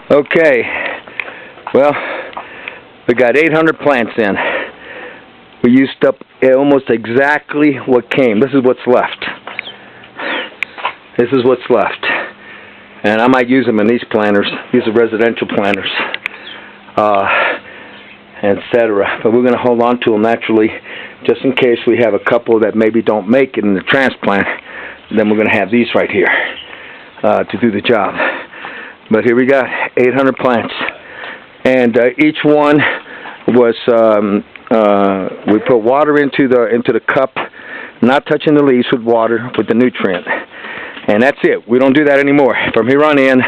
Okay, well, we got 800 plants in. We used up almost exactly what came. This is what's left. This is what's left. And I might use them in these planters. These are residential planters, etc. But we're going to hold on to them naturally, just in case we have a couple that maybe don't make it in the transplant. Then we're going to have these right here to do the job. But here we got 800 plants, and each one was we put water into the cup, not touching the leaves with water, with the nutrient, and that's it. We don't do that anymore. From here on in,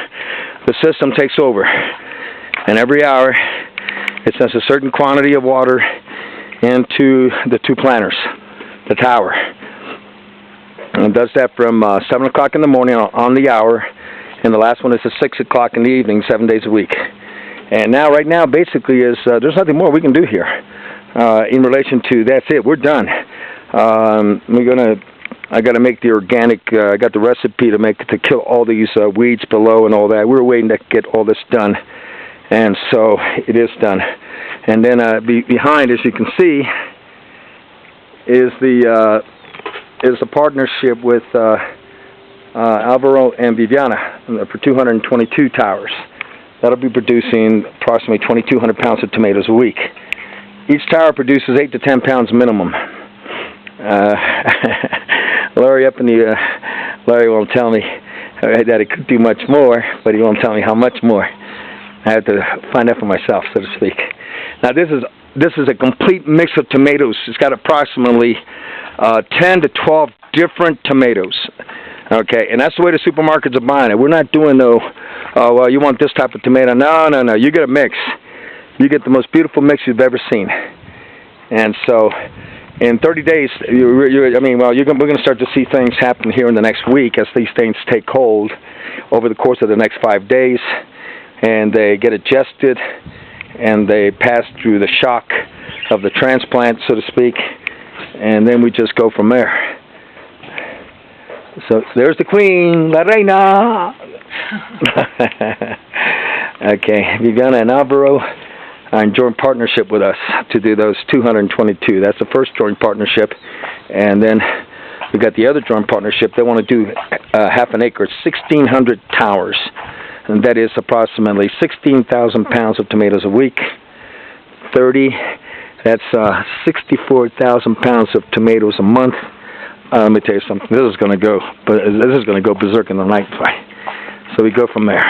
the system takes over, and every hour it sends a certain quantity of water into the two planters, the tower, and it does that from 7 o'clock in the morning on the hour. And the last one is at 6 o'clock in the evening, 7 days a week. And now, right now, basically, there's nothing more we can do here in relation to that's it. We're done. I got to make the organic. I got the recipe to kill all these weeds below and all that. We're waiting to get all this done, and so it is done. And then behind, as you can see, is the partnership with. Alvaro and Viviana for 222 towers. That'll be producing approximately 2,200 pounds of tomatoes a week. Each tower produces 8 to 10 pounds minimum. Larry Larry won't tell me that it could do much more, but he won't tell me how much more. I have to find out for myself, so to speak. Now this is a complete mix of tomatoes. It's got approximately 10 to 12 different tomatoes. Okay, and that's the way the supermarkets are buying it. We're not doing well, you want this type of tomato. No. You get a mix. You get the most beautiful mix you've ever seen. And so, in 30 days, we're going to start to see things happen here in the next week as these things take hold over the course of the next 5 days, and they get adjusted, and they pass through the shock of the transplant, so to speak, and then we just go from there. So there's the queen, La Reina. Okay, Viviana and Alvaro are in joint partnership with us to do those 222. That's the first joint partnership. And then we got the other joint partnership. They want to do half an acre, 1,600 towers. And that is approximately 16,000 pounds of tomatoes a week. 30, that's 64,000 pounds of tomatoes a month. Let me tell you something. This is going to go berserk in the night. So we go from there.